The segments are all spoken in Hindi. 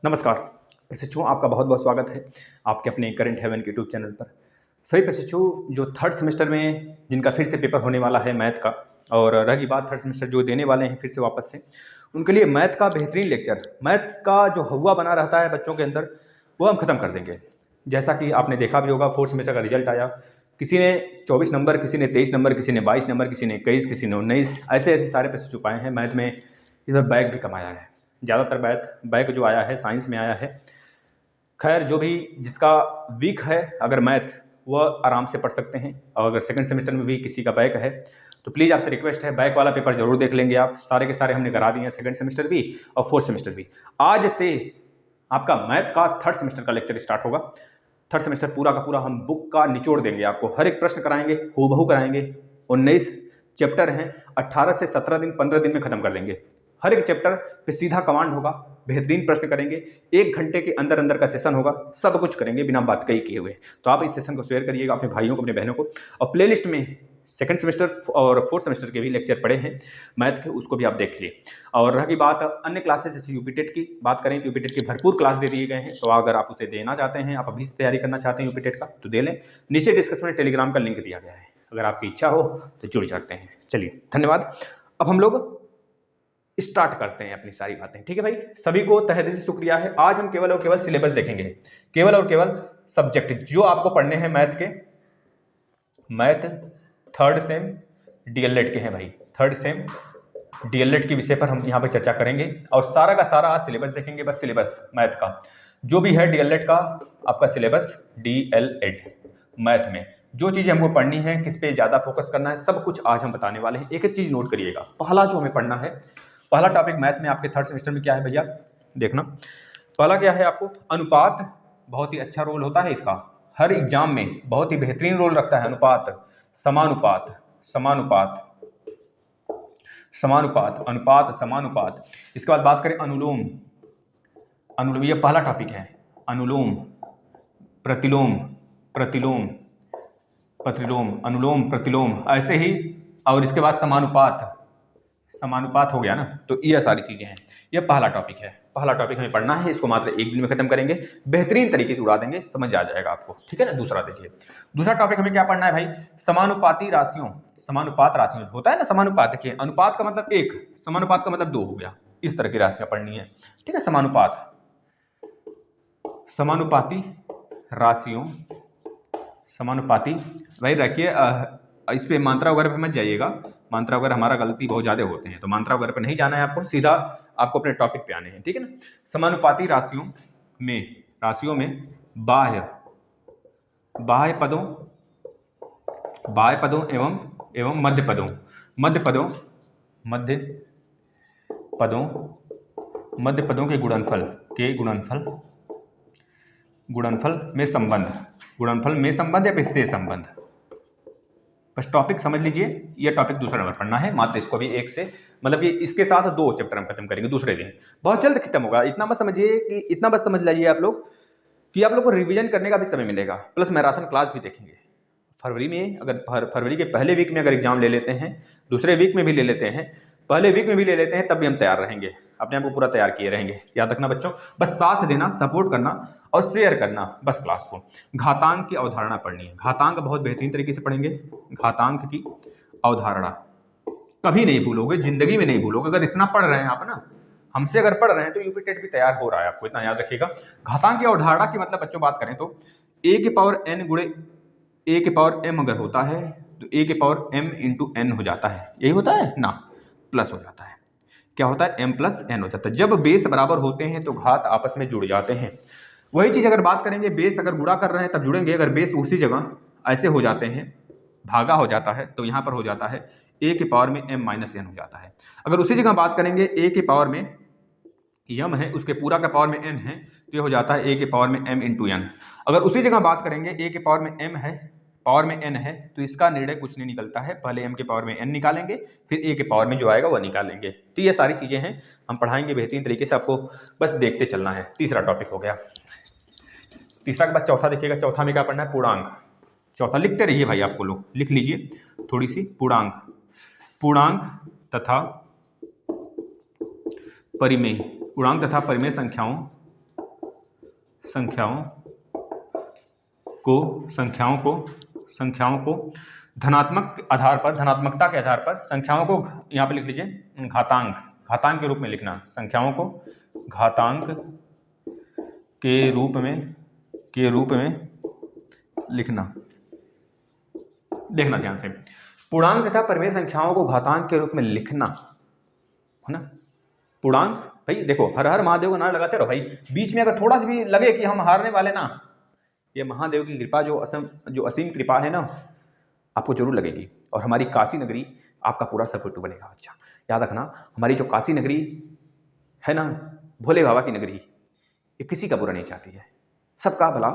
नमस्कार प्रशिक्षुओं, आपका बहुत बहुत स्वागत है आपके अपने करंट हेवन के यूट्यूब चैनल पर। सभी प्रशिक्षु जो थर्ड सेमेस्टर में जिनका फिर से पेपर होने वाला है मैथ का, और रही बात थर्ड सेमेस्टर जो देने वाले हैं फिर से वापस से, उनके लिए मैथ का बेहतरीन लेक्चर, मैथ का जो हवा बना रहता है बच्चों के अंदर, वो हम खत्म कर देंगे। जैसा कि आपने देखा भी होगा, फोर्थ सेमेस्टर का रिजल्ट आया, किसी ने 24 नंबर, किसी ने 23 नंबर, किसी ने 22 नंबर, किसी ने 21, किसी ने 19, ऐसे ऐसे सारे प्रशिक्षु पाए हैं। मैथ में इधर बैग भी कमाया है, ज़्यादातर बैग जो आया है साइंस में आया है। खैर, जो भी जिसका वीक है अगर मैथ, वह आराम से पढ़ सकते हैं। और अगर सेकंड सेमेस्टर में भी किसी का बैक है तो प्लीज़ आपसे रिक्वेस्ट है, बैक वाला पेपर जरूर देख लेंगे आप। सारे के सारे हमने करा दिए हैं, सेकंड सेमेस्टर भी और फोर्थ सेमेस्टर भी। आज से आपका मैथ का थर्ड सेमेस्टर का लेक्चर स्टार्ट होगा। थर्ड सेमेस्टर पूरा का पूरा हम बुक का निचोड़ देंगे आपको, हर एक प्रश्न कराएंगे, हूबहू कराएंगे। 19 चैप्टर हैं, 18 से 17 दिन, 15 दिन में खत्म कर देंगे। हर एक चैप्टर पे सीधा कमांड होगा, बेहतरीन प्रश्न करेंगे, 1 घंटे के अंदर अंदर का सेशन होगा, सब कुछ करेंगे बिना बात कही किए हुए। तो आप इस सेशन को शेयर करिएगा अपने भाइयों को, अपने बहनों को। और प्लेलिस्ट में सेकंड सेमेस्टर और फोर्थ सेमेस्टर के भी लेक्चर पड़े हैं मैथ के, उसको भी आप देखिए। और रही बात अन्य क्लासेस जैसे यूपीटेट की बात करें तो यूपीटेट के भरपूर क्लास दे दिए गए हैं। तो अगर आप उसे देना चाहते हैं, आप अभी से तैयारी करना चाहते हैं यूपीटेट का, तो दे लें। नीचे डिस्क्रिप्शन में टेलीग्राम का लिंक दिया गया है, अगर आपकी इच्छा हो तो जुड़ सकते हैं। चलिए, धन्यवाद। अब हम लोग स्टार्ट करते हैं अपनी सारी बातें, ठीक है भाई। सभी को तहे दिल से शुक्रिया है। आज हम केवल और केवल सिलेबस देखेंगे, केवल और केवल सब्जेक्ट जो आपको पढ़ने हैं मैथ के। मैथ थर्ड सेम डीएलएड के हैं भाई, थर्ड सेम डीएलएड के विषय पर हम यहाँ पे चर्चा करेंगे। और सारा का सारा आज सिलेबस देखेंगे, बस सिलेबस मैथ का जो भी है डीएलएड का, आपका सिलेबस डीएलएड मैथ में जो चीज़ें हमको पढ़नी है, किस पे ज़्यादा फोकस करना है, सब कुछ आज हम बताने वाले हैं। एक एक चीज़ नोट करिएगा। पहला जो हमें पढ़ना है, पहला टॉपिक मैथ में आपके थर्ड सेमेस्टर में क्या है भैया, देखना। पहला क्या है आपको, अनुपात। बहुत ही अच्छा रोल होता है इसका, हर एग्जाम में बहुत ही बेहतरीन रोल रखता है अनुपात। समानुपात, समानुपात, समानुपात, अनुपात, समानुपात। इसके बाद बात करें अनुलोम। अनुलोम ये पहला टॉपिक है। अनुलोम, प्रतिलोम, प्रतिलोम, प्रतिलोम, अनुलोम, प्रतिलोम, ऐसे ही। और इसके बाद समानुपात, समानुपात हो गया ना। तो ये सारी चीजें हैं, ये पहला टॉपिक है। पहला टॉपिक हमें पढ़ना है, इसको मात्र 1 दिन में खत्म करेंगे, बेहतरीन तरीके से उड़ा देंगे, समझ आ जाएगा आपको, ठीक है ना। दूसरा देखिए, दूसरा टॉपिक हमें क्या पढ़ना है भाई, समानुपाती राशियों। समानुपात राशियों होता है ना, समानुपात। देखिए, अनुपात का मतलब 1, समानुपात का मतलब 2 हो गया। इस तरह की राशियां पढ़नी है, ठीक है। समानुपात, समानुपाती राशियों, समानुपाती। भाई रखिए, इस पे मात्रा वगैरह पे मत जाइएगा, मात्रा वगैरह हमारा गलती बहुत ज़्यादा होते हैं, तो मात्रा वगैरह पे नहीं जाना है आपको, सीधा आपको अपने टॉपिक पे आने हैं, ठीक है ना। समानुपाती राशियों में बाह्य, बाह्य पदों, बाह्य पदों एवं मध्य पदों, मध्य पदों, मध्य पदों, मध्य पदों के गुणनफल में संबंध, गुणनफल में संबंध या फिर से संबंध। बस टॉपिक समझ लीजिए, ये टॉपिक दूसरा नंबर पढ़ना है मात्र। इसको भी 1 से, मतलब ये इसके साथ 2 चैप्टर हम खत्म करेंगे दूसरे दिन, बहुत जल्द खत्म होगा। इतना बस समझिए कि, इतना बस समझ लीजिए आप लोग कि आप लोग को रिवीजन करने का भी समय मिलेगा, प्लस मैराथन क्लास भी देखेंगे। फरवरी में, अगर फरवरी के पहले वीक में अगर एग्जाम ले लेते हैं, दूसरे वीक में भी ले लेते हैं, पहले वीक में भी ले लेते हैं, तब भी हम तैयार रहेंगे, अपने आप को पूरा तैयार किए रहेंगे। याद रखना बच्चों, बस साथ देना, सपोर्ट करना और शेयर करना बस क्लास को। घातांक की अवधारणा पढ़नी है, घातांक बहुत बेहतरीन तरीके से पढ़ेंगे। घातांक की अवधारणा कभी नहीं भूलोगे, जिंदगी में नहीं भूलोगे। अगर इतना पढ़ रहे हैं आप ना, हमसे अगर पढ़ रहे हैं, तो यूपीटेट भी तैयार हो रहा है, आपको इतना याद रखिएगा। घातांक की अवधारणा की मतलब बच्चों बात करें तो a की पावर n गुणे a की पावर m अगर होता है तो a की पावर m इंटू n हो जाता है, यही होता है ना, प्लस हो जाता है। क्या होता है, m प्लस n हो जाता है। जब बेस बराबर होते हैं तो घात आपस में जुड़ जाते हैं। वही चीज अगर बात करेंगे, बेस अगर गुणा कर रहे हैं तब जुड़ेंगे, अगर बेस उसी जगह ऐसे हो जाते हैं, भागा हो जाता है, तो यहाँ पर हो जाता है a की पावर में m माइनस n हो जाता है। अगर उसी जगह बात करेंगे a की पावर में यम है, उसके पूरा का पावर में n है, तो ये हो जाता है a के पावर में m इंटू n। अगर उसी जगह बात करेंगे a के पावर में m है, पावर में n है, तो इसका निर्णय कुछ नहीं निकलता है, पहले m के पावर में n निकालेंगे, फिर a के पावर में जो आएगा वह निकालेंगे। तो ये सारी चीजें हैं, हम पढ़ाएंगे बेहतरीन तरीके से, आपको बस देखते चलना है। तीसरा टॉपिक हो गया। तीसरा के बाद चौथा देखिएगा, चौथा में क्या पढ़ना है, पूर्णांक। चौथा लिखते रहिए भाई, आपको लोग लिख लीजिए थोड़ी सी। पूर्णांक, पूर्णांक तथा परिमेय, पूर्णांक तथा परिमेय संख्याओं संख्याओं को धनात्मक आधार पर, धनात्मकता के आधार पर संख्याओं को यहाँ पे लिख लीजिए घातांक के रूप में लिखना, संख्याओं को घातांक के रूप में लिखना। देखना ध्यान से, पूर्णांक तथा परिमेय संख्याओं को घातांक के रूप में लिखना, है ना। पूर्णांक भाई देखो, हर हर महादेव का नारा लगाते रहो भाई, बीच में अगर थोड़ा सा भी लगे कि हम हारने वाले ना, ये महादेव की कृपा जो असीम कृपा है ना, आपको जरूर लगेगी। और हमारी काशी नगरी आपका पूरा सपोर्ट बनेगा बच्चा। याद रखना, हमारी जो काशी नगरी है ना, भोले बाबा की नगरी, ये किसी का बुरा नहीं चाहती है। सबका भला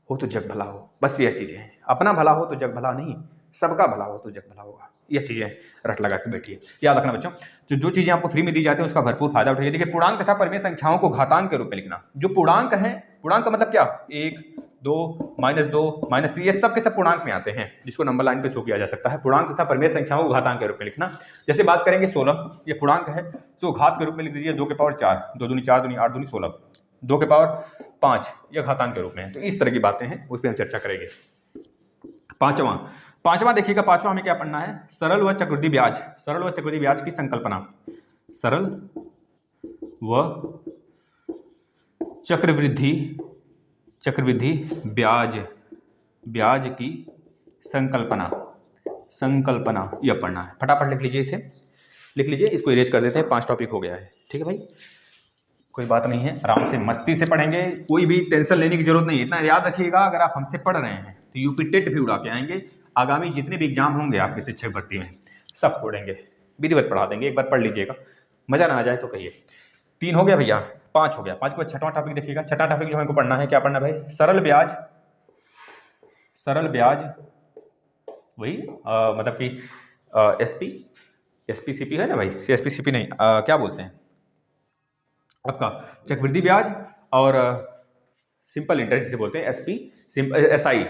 हो तो जग भला हो, बस यह चीज़ें हैं। अपना भला हो तो जग भला नहीं, सबका भला हो तो जग भला होगा। यह चीज़ें रट लगा के बैठिए, याद रखना बच्चों। जो चीज़ें आपको फ्री में दी जाती हैं उसका भरपूर फायदा उठाइए। देखिए, पूर्णांक तथा परिमेय संख्याओं को घातांक के रूप में लिखना। जो पूर्णांक है, पूर्णांक का मतलब क्या, 1, 2, -2, -3, ये सब के सब पूर्णांक में आते हैं, जिसको नंबर लाइन पे शो किया जा सकता है। पूर्णांक तथा परिमेय संख्याओं को घातांक के रूप में लिखना। जैसे बात करेंगे 16, ये पूर्णांक है, तो घात के रूप में लिख दीजिए 2 के पावर 4, 2 दूनी 4 दूनी 8 दूनी 16, 2 के पावर 5, यह घातांक के रूप में है। तो इस तरह की बातें हैं, उस पर हम चर्चा करेंगे। पांचवा देखिएगा, पांचवा हमें क्या पढ़ना है, सरल व चक्रवृद्धि ब्याज। सरल व चक्रवृद्धि ब्याज की संकल्पना। सरल व चक्रवृद्धि ब्याज की संकल्पना यह पढ़ना है। फटाफट लिख लीजिए, इसे लिख लीजिए, इसको इरेज कर देते हैं। 5 टॉपिक हो गया है, ठीक है भाई, कोई बात नहीं है, आराम से मस्ती से पढ़ेंगे, कोई भी टेंशन लेने की जरूरत नहीं है। इतना याद रखिएगा, अगर आप हमसे पढ़ रहे हैं तो यूपी टेट भी उड़ा के आएंगे। आगामी जितने भी एग्जाम होंगे आपके शिक्षक भर्ती में, सब पढ़ेंगे, विधिवत पढ़ा देंगे। एक बार पढ़ लीजिएगा, मजा ना आ जाए तो कहिए। 3 हो गया भैया, 5 हो गया। 5 के बाद छठवां टॉपिक देखिएगा। छठा टॉपिक जो हमको पढ़ना है, क्या पढ़ना है भाई, सरल ब्याज वही मतलब कि एसपीसीपी है ना भाई, एसपीसीपी नहीं, क्या बोलते हैं आपका, चक्रवृद्धि ब्याज और सिंपल इंटरेस्ट जिसे बोलते हैं,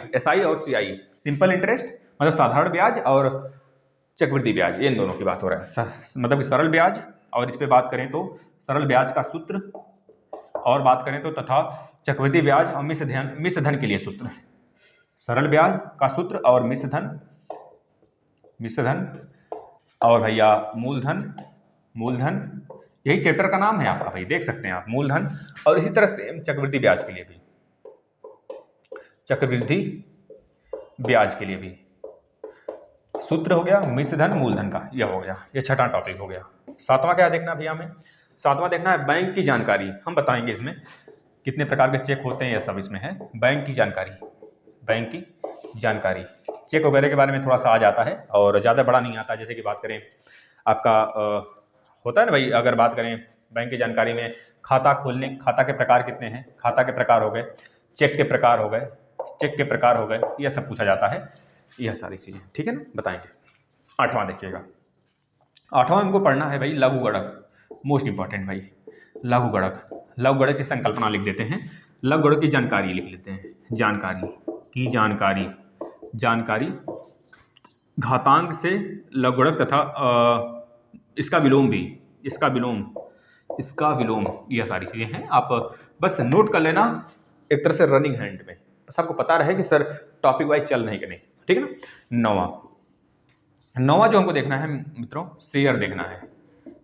एसआई और सीआई। सिंपल इंटरेस्ट मतलब साधारण ब्याज, और चक्रवृद्धि ब्याज, इन दोनों की बात हो रहा है। मतलब कि सरल ब्याज, और इस पे बात करें तो सरल ब्याज का सूत्र, और बात करें तो तथा चक्रवृद्धि ब्याज और मिश्र धन के लिए सूत्र। सरल ब्याज का सूत्र और मिश्र धन और भैया मूलधन, यही चैप्टर का नाम है आपका भाई, देख सकते हैं आप, मूलधन। और इसी तरह से चक्रवृद्धि ब्याज के लिए भी, सूत्र हो गया मिश्र धन मूलधन का, यह हो गया, ये छठा टॉपिक हो गया। 7वां क्या देखना भैया हमें, 7वां देखना है बैंक की जानकारी। हम बताएंगे इसमें कितने प्रकार के चेक होते हैं, यह सब इसमें है। बैंक की जानकारी, चेक वगैरह के बारे में थोड़ा सा आ जाता है, और ज़्यादा बड़ा नहीं आता। जैसे कि बात करें आपका होता है ना भाई, अगर बात करें बैंक की जानकारी में, खाता के प्रकार कितने हैं, खाता के प्रकार हो गए, चेक के प्रकार हो गए, यह सब पूछा जाता है, यह सारी चीज़ें, ठीक है ना, बताएंगे। 8वां देखिएगा, 8वां हमको पढ़ना है भाई लघु गणक, मोस्ट इंपॉर्टेंट भाई, लघु गणक की संकल्पना लिख देते हैं, लघु गणक की जानकारी लिख लेते हैं। जानकारी घातांक से लघु गणक तथा इसका विलोम, यह सारी चीज़ें हैं। आप बस नोट कर लेना, एक तरह से रनिंग हैंड में, बस आपको पता रहे कि सर टॉपिक वाइज चल रहे हैं कि नहीं, ठीक है ना। 9वां जो हमको देखना है मित्रों, शेयर देखना है।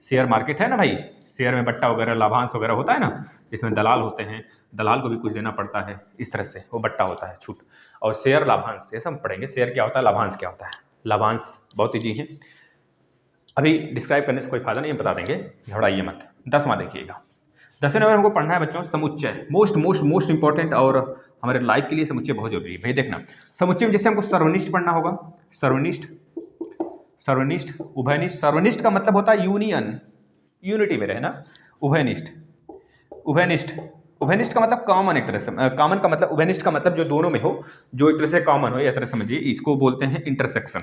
शेयर मार्केट है ना भाई, शेयर में बट्टा वगैरह, लाभांश वगैरह होता है ना, इसमें दलाल होते हैं, दलाल को भी कुछ देना पड़ता है, इस तरह से वो बट्टा होता है, छूट। और शेयर, लाभांश, ये सब पढ़ेंगे। शेयर क्या होता है, लाभांश क्या होता है। लाभांश बहुत ईजी है, अभी डिस्क्राइब करने से कोई फायदा नहीं है, बता देंगे, घबराइए मत। 10वां देखिएगा, 10वें नंबर हमको पढ़ना है बच्चों समुच्चय, मोस्ट इंपॉर्टेंट, और हमारे लाइफ के लिए समुच्चय बहुत जरूरी है भाई। देखना, समुच्चय में जैसे हमको सर्वनिष्ठ पढ़ना होगा, सर्वनिष्ठ, उभयनिष्ठ। सर्वनिष्ठ का मतलब होता है यूनिटी में रहना। उभयनिष्ठ का मतलब कॉमन, एक तरह से कॉमन का मतलब, उभयनिष्ठ का मतलब जो दोनों में हो, जो एक तरह से कॉमन हो, यह तरह समझिए, इसको बोलते हैं इंटरसेक्शन,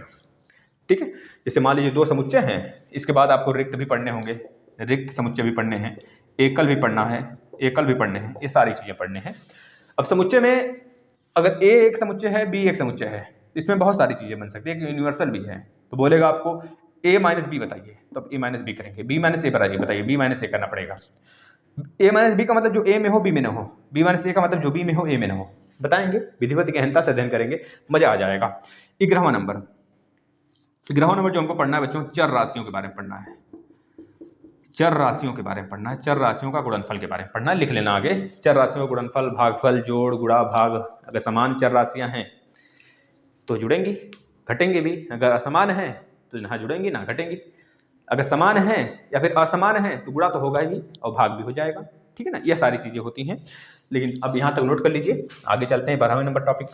ठीक है। जैसे मान लीजिए 2 समुच्चय हैं, इसके बाद आपको रिक्त भी पढ़ने होंगे, रिक्त समुच्चय भी पढ़ने हैं, एकल भी पढ़ने हैं, ये सारी चीज़ें पढ़ने हैं। अब समुच्चय में अगर ए एक समुच्चय है, बी एक समुच्चय है, इसमें बहुत सारी चीज़ें बन सकती है, कि यूनिवर्सल भी है। तो बोलेगा आपको a - b बताइए, तो अब a - b करेंगे, b - a बताइए, b - a करना पड़ेगा। ए माइनस बी का मतलब जो ए में हो बी में ना हो, बी माइनस ए का मतलब जो बी में हो ए में ना हो। बताएंगे, विधिवत गहनता से अध्ययन करेंगे, मजा आ जाएगा। 11वां नंबर, 11वां नंबर जो हमको पढ़ना है बच्चों, चर राशियों के बारे में पढ़ना है। चर राशियों के बारे में पढ़ना है, चर राशियों का गुणनफल के बारे में पढ़ना है, लिख लेना आगे। चर राशियों का गुणनफल, भागफल, जोड़, गुणा, भाग। अगर समान चर राशियां हैं तो जुड़ेंगी, घटेंगे भी। अगर असमान है तो ना जुड़ेंगी ना घटेंगी। अगर समान है या फिर असमान है तो गुणा तो होगा ही और भाग भी हो जाएगा, ठीक है ना। ये सारी चीजें होती हैं, लेकिन अब यहाँ तक नोट कर लीजिए। आगे चलते हैं 12वें नंबर टॉपिक।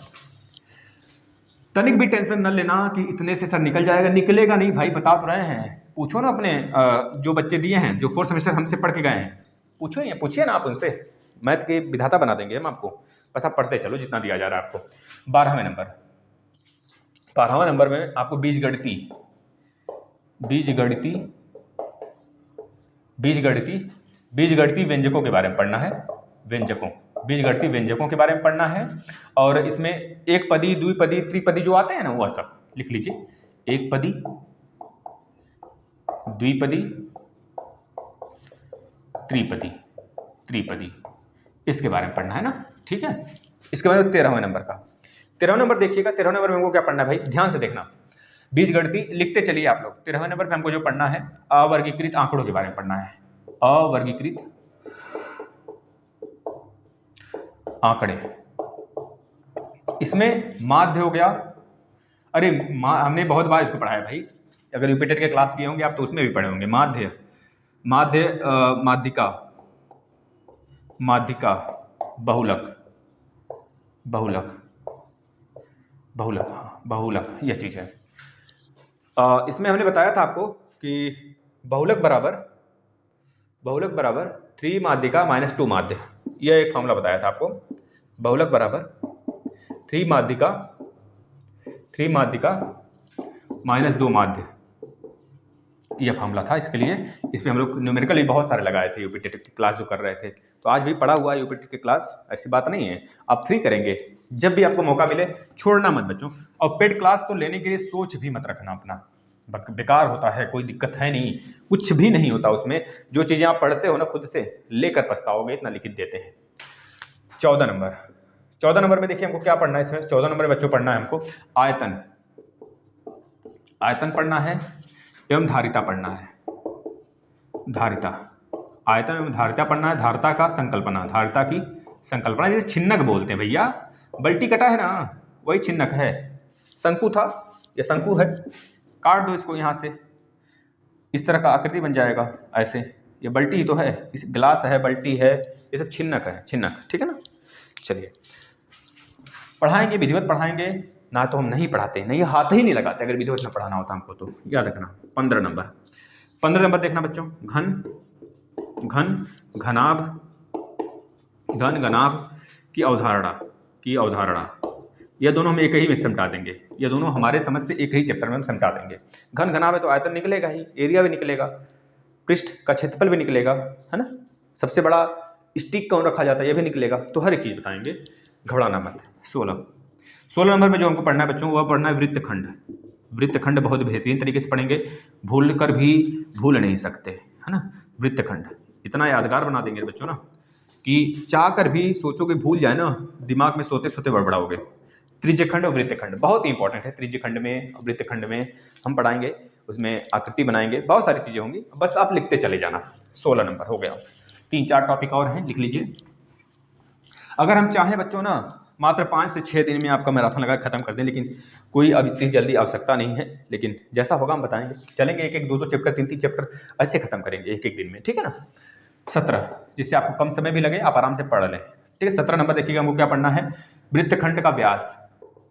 तनिक भी टेंशन न लेना कि इतने से सर निकल जाएगा, निकलेगा नहीं भाई, बता तो रहे हैं। पूछो ना अपने जो बच्चे दिए हैं, जो 4th सेमेस्टर हमसे पढ़ के गए हैं, पूछिए ना आप उनसे, मैथ के विधाता बना देंगे हम आपको। बस आप पढ़ते चलो जितना दिया जा रहा है आपको। 12वें नंबर, 12वां नंबर में आपको बीजगणितीय व्यंजकों के बारे में पढ़ना है। बीजगणितीय व्यंजकों के बारे में पढ़ना है। और इसमें एक पदी, द्विपदी, त्रिपदी जो आते हैं ना, वह सब लिख लीजिए। एक पदी, द्विपदी, त्रिपदी, इसके बारे में पढ़ना है ना, ठीक है। इसके बाद 13वें नंबर का, 13वां नंबर देखिएगा। 13वें नंबर में हमको क्या पढ़ना है भाई, ध्यान से देखना। बीजगणितीय लिखते चलिए आप लोग। 13वें नंबर पे हमको जो पढ़ना है, अवर्गीकृत आंकड़ों के बारे में पढ़ना है। अवर्गीकृत आंकड़े, इसमें माध्य हो गया। अरे हमने बहुत बार इसको पढ़ा है भाई, अगर यूपी टेट के क्लास किए होंगे आप तो उसमें भी पढ़े होंगे। माध्यिका, बहुलक, यह चीज है। इसमें हमने बताया था आपको कि बहुलक बराबर 3 माध्यिका माइनस 2 माध्य, यह एक फॉर्मूला बताया था आपको। बहुलक बराबर 3 माध्यिका माइनस 2 माध्य, यह फॉर्मूला था इसके लिए। इस पर हम लोग न्यूमेरिकल भी बहुत सारे लगाए थे यूपी टेट की क्लास जो कर रहे थे, तो आज भी पढ़ा हुआ है यूपी टेट की क्लास, ऐसी बात नहीं है। आप फ्री करेंगे जब भी आपको मौका मिले, छोड़ना मत बच्चों। और पेड क्लास तो लेने के लिए सोच भी मत रखना अपना, बेकार होता है, कोई दिक्कत है नहीं, कुछ भी नहीं होता उसमें। जो चीजें आप पढ़ते हो ना खुद से लेकर पछताओगे, इतना लिखित देते हैं। 14 नंबर में देखिए हमको क्या पढ़ना है इसमें। 14 नंबर में बच्चों पढ़ना है हमको आयतन पढ़ना है एवं धारिता पढ़ना है। आयतन एवं धारिता पढ़ना है। धारिता की संकल्पना, जैसे छिन्नक बोलते हैं भैया, बल्टी कटा है ना, वही छिन्नक है। शंकु था, यह शंकु है, काट दो इसको यहाँ से, इस तरह का आकृति बन जाएगा ऐसे। ये बल्टी ही तो है, इस गिलास है, बल्टी है, ये सब छिन्नक है, ठीक है ना। चलिए पढ़ाएंगे, विधिवत पढ़ाएंगे ना, तो हम नहीं पढ़ाते, नहीं हाथ ही नहीं लगाते अगर विधिवत ना पढ़ाना होता हमको तो, याद रखना। 15 नंबर देखना बच्चों, घनाभ की अवधारणा, ये दोनों हम एक ही में समझा देंगे। ये दोनों हमारे समझ से एक ही चैप्टर में हम समझा देंगे। घनाभ है तो आयतन निकलेगा ही, एरिया भी निकलेगा, पृष्ठ का क्षेत्रफल भी निकलेगा, है ना। सबसे बड़ा स्टिक कौन रखा जाता है ये भी निकलेगा, तो हर एक चीज बताएंगे, घबराना मत। 16 नंबर में जो हमको पढ़ना है बच्चों, वह पढ़ना है वृत्तखंड बहुत बेहतरीन तरीके से पढ़ेंगे, भूल कर भी भूल नहीं सकते, है ना। वृत्तखंड इतना यादगार बना देंगे बच्चों ना कि चाह कर भी सोचोगे भूल जाए ना, दिमाग में सोते सोते बड़बड़ाओगे। त्रिज्यखंड और वृत्तखंड बहुत ही इंपॉर्टेंट है। त्रिज्यखंड में और वृत्तखंड में हम पढ़ाएंगे, उसमें आकृति बनाएंगे, बहुत सारी चीजें होंगी, बस आप लिखते चले जाना। 16 नंबर हो गया। 3-4 टॉपिक और हैं, लिख लीजिए। अगर हम चाहें बच्चों ना, मात्र 5 से 6 दिन में आपका मैराथन लगा खत्म कर दें, लेकिन कोई अब इतनी जल्दी आवश्यकता नहीं है, लेकिन जैसा होगा हम बताएंगे। चलेंगे 1-1, 2-2 चैप्टर, 3-3 चैप्टर ऐसे खत्म करेंगे एक दिन में, ठीक है ना। 17, जिससे आपको कम समय भी लगे, आप आराम से पढ़ लें, ठीक है। 17 नंबर देखिएगा, हमको क्या पढ़ना है, वृत्तखंड का व्यास।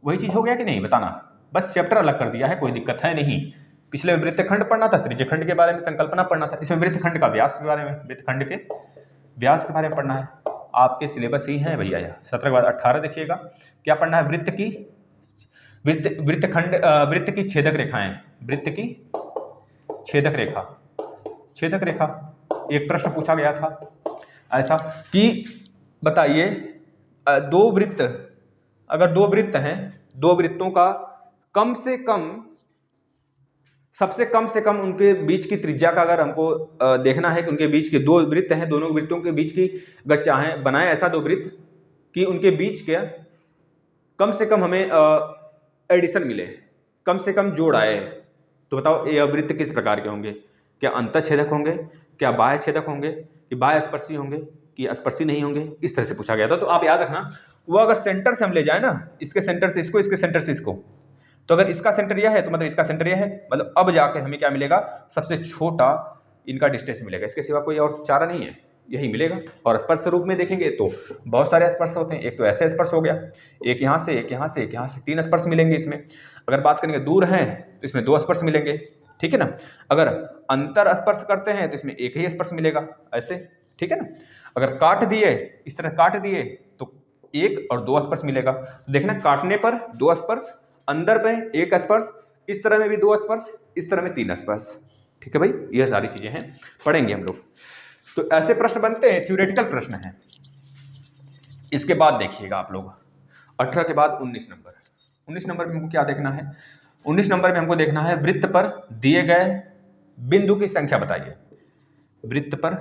वही चीज हो गया कि नहीं बताना, बस चैप्टर अलग कर दिया है, कोई दिक्कत है नहीं। पिछले में वृत्तखंड पढ़ना था, त्रिज्यखंड के बारे में संकल्पना पढ़ना था, इसमें वृत्तखंड का व्यास के बारे में, वृत्तखंड के व्यास के बारे में पढ़ना है। आपके सिलेबस ही है भैया। 17 के बाद 18 देखिएगा, क्या पढ़ना है, वृत्त की छेदक रेखाएं, वृत्त की छेदक रेखा एक प्रश्न पूछा गया था ऐसा कि बताइए, अगर दो वृत्त हैं, दो वृत्तों का कम से कम सबसे कम से कम उनके बीच की त्रिज्या का अगर हमको देखना है कि उनके बीच के दो वृत्त हैं, दोनों वृत्तों के बीच की अगर चाहें बनाए ऐसा दो वृत्त कि उनके बीच क्या कम से कम हमें एडिशन मिले, कम से कम जोड़ आए, तो बताओ ये वृत्त किस प्रकार के होंगे? क्या अंतःछेदक होंगे, क्या बाह्य छेदक होंगे, कि बाह्य स्पर्शी होंगे, कि स्पर्शी नहीं होंगे? इस तरह से पूछा गया था। तो आप याद रखना, वो अगर सेंटर से हम ले जाए ना, इसके सेंटर से इसको, इसके सेंटर से इसको, तो अगर इसका सेंटर यह है तो मतलब इसका सेंटर यह है, मतलब अब जाकर हमें क्या मिलेगा? सबसे छोटा इनका डिस्टेंस मिलेगा, इसके सिवा कोई और चारा नहीं है, यही मिलेगा। और स्पर्श रूप में देखेंगे तो बहुत सारे स्पर्श होते हैं। एक तो ऐसे स्पर्श हो गया, एक यहाँ से, एक यहाँ से, एक यहाँ से, 3 स्पर्श मिलेंगे इसमें। अगर बात करेंगे दूर हैं तो इसमें 2 स्पर्श मिलेंगे, ठीक है ना। अगर अंतर स्पर्श करते हैं तो इसमें एक ही स्पर्श मिलेगा, ऐसे, ठीक है ना। अगर काट दिए, इस तरह काट दिए तो 1 और 2 स्पर्श मिलेगा। देखना, काटने पर 2 स्पर्श, अंदर में 1 स्पर्श, इस तरह में भी 2 स्पर्श, इस तरह में 3 स्पर्श, ठीक है भाई। यह सारी चीजें हैं, पढ़ेंगे हम लोग। तो ऐसे प्रश्न बनते हैं, थ्योरेटिकल प्रश्न हैं। इसके बाद देखिएगा आप लोग 18 के बाद 19 नंबर। 19 नंबर में हमको क्या देखना है? 19 नंबर में हमको देखना है वृत्त पर दिए गए बिंदु की संख्या बताइए। वृत्त पर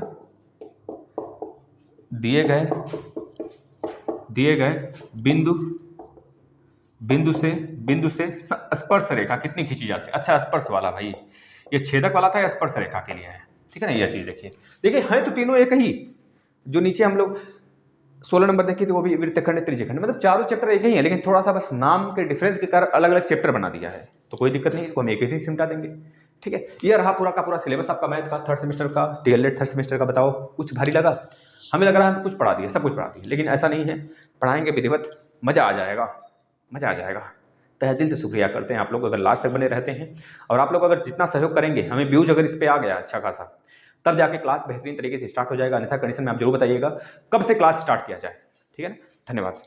दिए गए बिंदु से स्पर्श रेखा कितनी खींची जाती है? अच्छा, स्पर्श वाला भाई, ये छेदक वाला था या स्पर्श रेखा के लिए है, ठीक है ना। यह चीज देखिए है तो तीनों एक ही। जो नीचे हम लोग 16 नंबर देखिए थे वो भी वृत्तखंड, त्रिज्यखंड, मतलब चारों चैप्टर एक ही है, लेकिन थोड़ा सा बस नाम के डिफरेंस के कारण अलग अलग चैप्टर बना दिया है। तो कोई दिक्कत नहीं, इसको हम एक ही दिन सिमटा देंगे, ठीक है। ये रहा पूरा का पूरा सिलेबस आपका मैथ का, 3rd सेमेस्टर का, DLED 3rd सेमेस्टर का। बताओ कुछ भारी लगा? हमें लग रहा है हम कुछ पढ़ा दिए, सब कुछ पढ़ा दिए, लेकिन ऐसा नहीं है। पढ़ाएंगे विधिवत, मज़ा आ जाएगा, मज़ा आ जाएगा। तहे दिल से शुक्रिया करते हैं आप लोग अगर लास्ट तक बने रहते हैं। और आप लोग अगर जितना सहयोग करेंगे, हमें व्यूज अगर इस पर आ गया अच्छा खासा, तब जाके क्लास बेहतरीन तरीके से स्टार्ट हो जाएगा। अन्यथा कंडीशन में आप जरूर बताइएगा कब से क्लास स्टार्ट किया जाए, ठीक है ना। धन्यवाद।